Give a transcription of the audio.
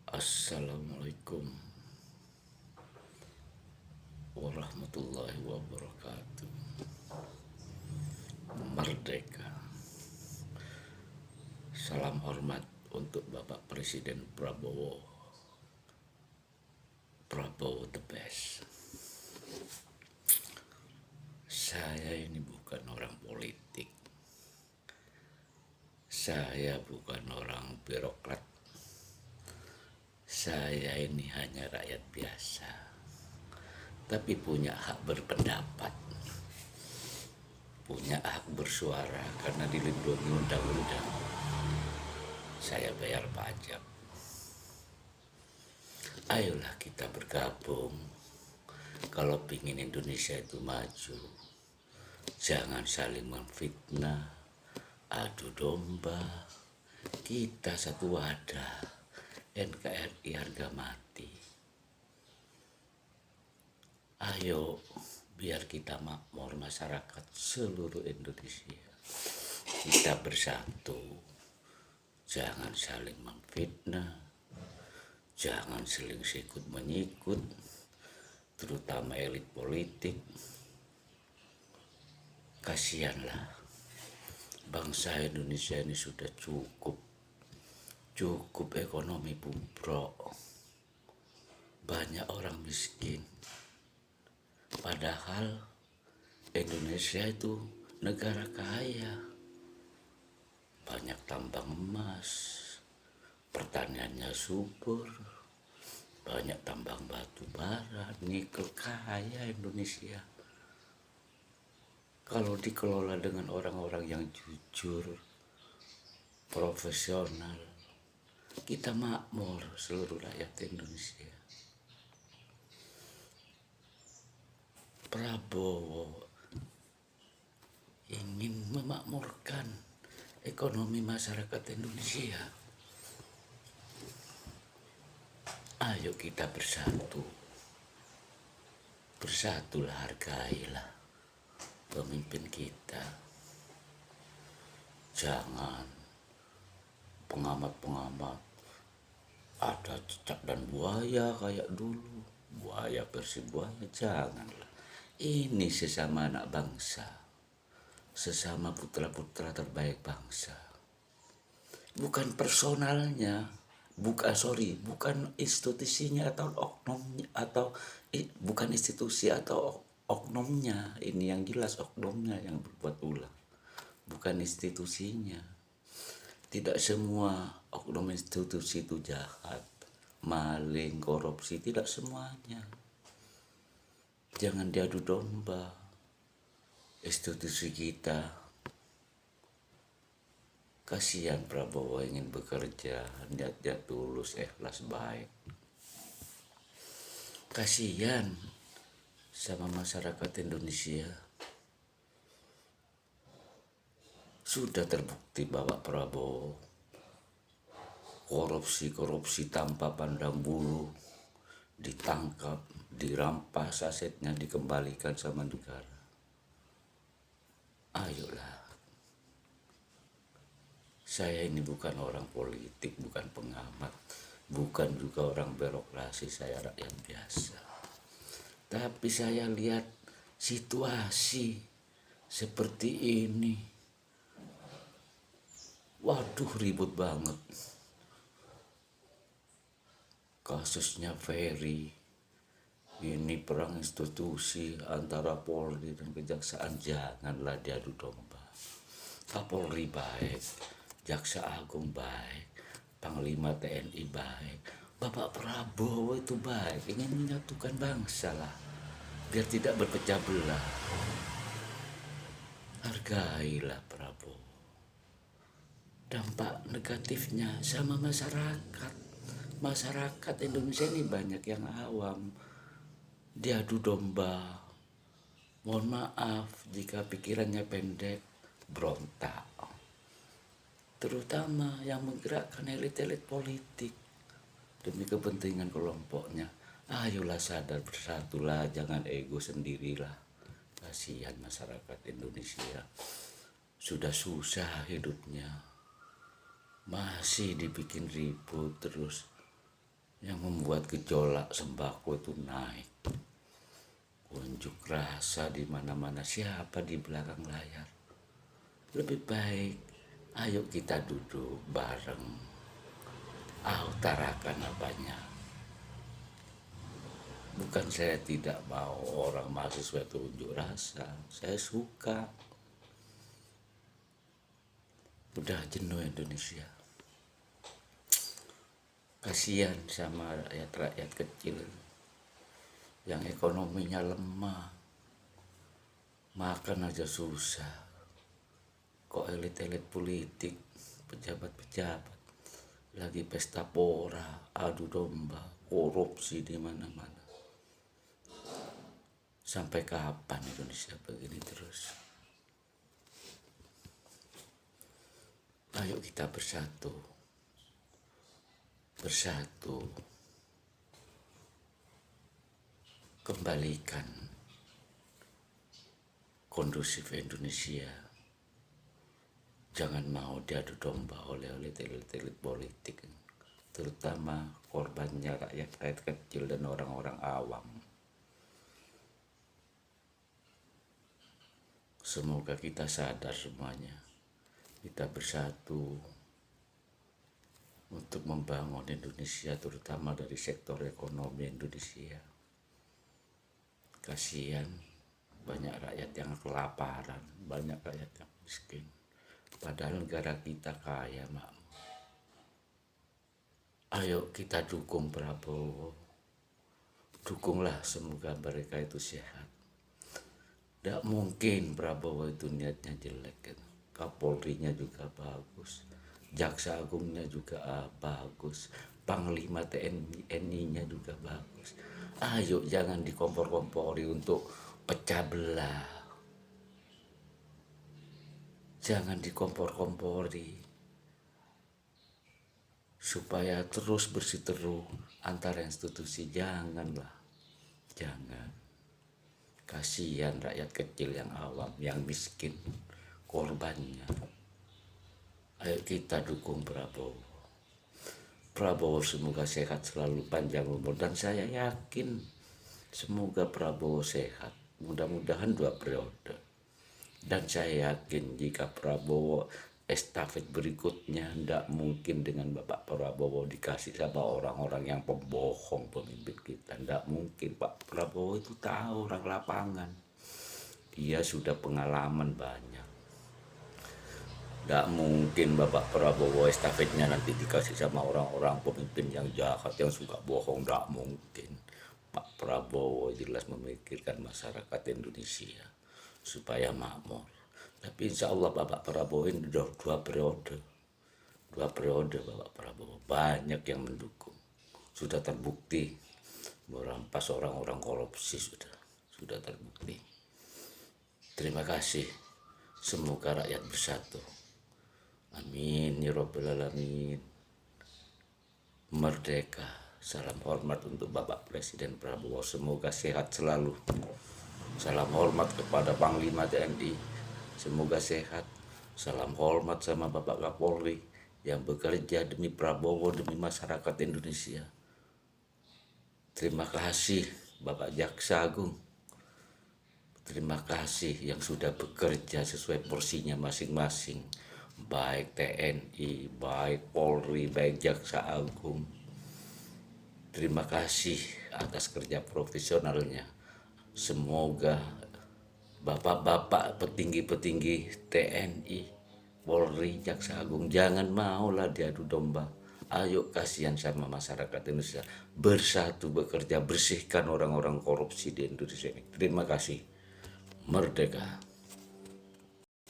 Assalamualaikum warahmatullahi wabarakatuh. Merdeka. Salam hormat untuk Bapak Presiden Prabowo. Prabowo the best. Saya ini bukan orang politik. Saya bukan orang birokrat. Saya ini hanya rakyat biasa, tapi punya hak berpendapat, punya hak bersuara karena dilindungi undang-undang. Saya bayar pajak. Ayolah kita bergabung. Kalau pingin Indonesia itu maju, jangan saling memfitnah, adu domba. Kita satu wadah. NKRI harga mati. Ayo biar kita makmur masyarakat seluruh Indonesia. Kita bersatu. Jangan saling memfitnah. Jangan saling sikut menyikut, terutama elit politik. Kasihanlah. Bangsa Indonesia ini sudah cukup ekonomi bobrok, banyak orang miskin. Padahal Indonesia itu negara kaya, banyak tambang emas, pertaniannya subur, banyak tambang batu bara, nikel, kaya Indonesia. Kalau dikelola dengan orang-orang yang jujur, profesional, kita makmur seluruh rakyat Indonesia. Prabowo ingin memakmurkan ekonomi masyarakat Indonesia. Ayo kita bersatu. Bersatulah, hargailah pemimpin kita. Jangan pengamat-pengamat ada cicak dan buaya kayak dulu, buaya versi buaya, janganlah. Ini sesama anak bangsa, sesama putra-putra terbaik bangsa. Bukan personalnya, bukan institusinya atau oknumnya, atau bukan institusi atau oknumnya. Ini yang jelas oknumnya yang berbuat ulah, bukan institusinya. Tidak semua oknum institusi itu jahat, maling, korupsi, tidak semuanya. Jangan diadu domba institusi kita. Kasihan Prabowo ingin bekerja, niatnya tulus, ikhlas, baik. Kasihan sama masyarakat Indonesia. Sudah terbukti bahwa Prabowo korupsi tanpa pandang bulu, ditangkap, dirampas asetnya, dikembalikan sama negara. Ayolah. Saya ini bukan orang politik, bukan pengamat, bukan juga orang birokrasi, saya rakyat biasa. Tapi saya lihat situasi seperti ini, waduh ribut banget. Kasusnya Ferry, ini perang institusi antara Polri dan Kejaksaan, janganlah diadu domba. Kapolri baik, Jaksa Agung baik, Panglima TNI baik, Bapak Prabowo itu baik, ingin menyatukan bangsa lah, biar tidak berpecah belah. Hargailah Prabowo. Dampak negatifnya sama masyarakat. Masyarakat Indonesia ini banyak yang awam, diadu domba. Mohon maaf jika pikirannya pendek, berontak. Terutama yang menggerakkan elit-elit politik demi kepentingan kelompoknya. Ayolah sadar, bersatulah, jangan ego sendirilah. Kasihan masyarakat Indonesia, sudah susah hidupnya, masih dibikin ribut terus. yang membuat gejolak sembako itu naik. Unjuk rasa di mana-mana, siapa di belakang layar. Lebih baik ayo kita duduk bareng, utarakan apanya. Bukan saya tidak mau orang mahasiswa itu unjuk rasa, saya suka. Udah jenuh Indonesia. Kasihan sama rakyat-rakyat kecil yang ekonominya lemah, makan aja susah. Kok elit-elit politik, pejabat-pejabat lagi pesta pora, adu domba, korupsi di mana-mana. Sampai kapan Indonesia begini terus? Ayo kita bersatu. Kembalikan kondusif Indonesia. Jangan mau diadu domba oleh elit-elit politik, terutama korbannya rakyat kecil dan orang-orang awam. Semoga kita sadar semuanya, kita bersatu untuk membangun Indonesia, terutama dari sektor ekonomi Indonesia. Kasihan banyak rakyat yang kelaparan, banyak rakyat yang miskin. Padahal negara kita kaya, makmur. Ayo kita dukung Prabowo. Dukunglah, semoga mereka itu sehat. Tidak mungkin Prabowo itu niatnya jelek. Kapolrinya juga bagus, Jaksa Agungnya juga bagus, Panglima TNI-nya juga bagus. Ayo jangan dikompor-kompori untuk pecah belah. Jangan dikompor-kompori supaya terus bersiteru antara institusi. Janganlah, jangan. Kasihan rakyat kecil yang awam, yang miskin, korbannya. Ayo kita dukung Prabowo. Prabowo semoga sehat selalu, panjang umur, dan saya yakin semoga Prabowo sehat. Mudah-mudahan 2 periode. Dan saya yakin jika Prabowo estafet berikutnya tidak mungkin dengan Bapak Prabowo dikasih sama orang-orang yang pembohong pemimpin kita. Tidak mungkin. Pak Prabowo itu tahu orang lapangan. Dia sudah pengalaman banyak. Tidak mungkin Bapak Prabowo estafetnya nanti dikasih sama orang-orang pemimpin yang jahat, yang suka bohong. Tidak mungkin. Pak Prabowo jelas memikirkan masyarakat Indonesia supaya makmur. Tapi insya Allah Bapak Prabowo ini sudah 2 periode. 2 periode Bapak Prabowo. Banyak yang mendukung. Sudah terbukti merampas orang-orang korupsi, sudah terbukti. Terima kasih. Semoga rakyat bersatu. Amin ya Rabbal Alamin. Merdeka. Salam hormat untuk Bapak Presiden Prabowo. Semoga sehat selalu. Salam hormat kepada Panglima TNI. Semoga sehat. Salam hormat sama Bapak Kapolri yang bekerja demi Prabowo, demi masyarakat Indonesia. Terima kasih Bapak Jaksa Agung. Terima kasih yang sudah bekerja sesuai porsinya masing-masing. Baik TNI, baik Polri, baik Jaksa Agung. Terima kasih atas kerja profesionalnya. Semoga Bapak-bapak petinggi-petinggi TNI, Polri, Jaksa Agung, jangan maulah diadu domba. Ayo kasihan sama masyarakat Indonesia. Bersatu bekerja, bersihkan orang-orang korupsi di Indonesia ini. Terima kasih. Merdeka.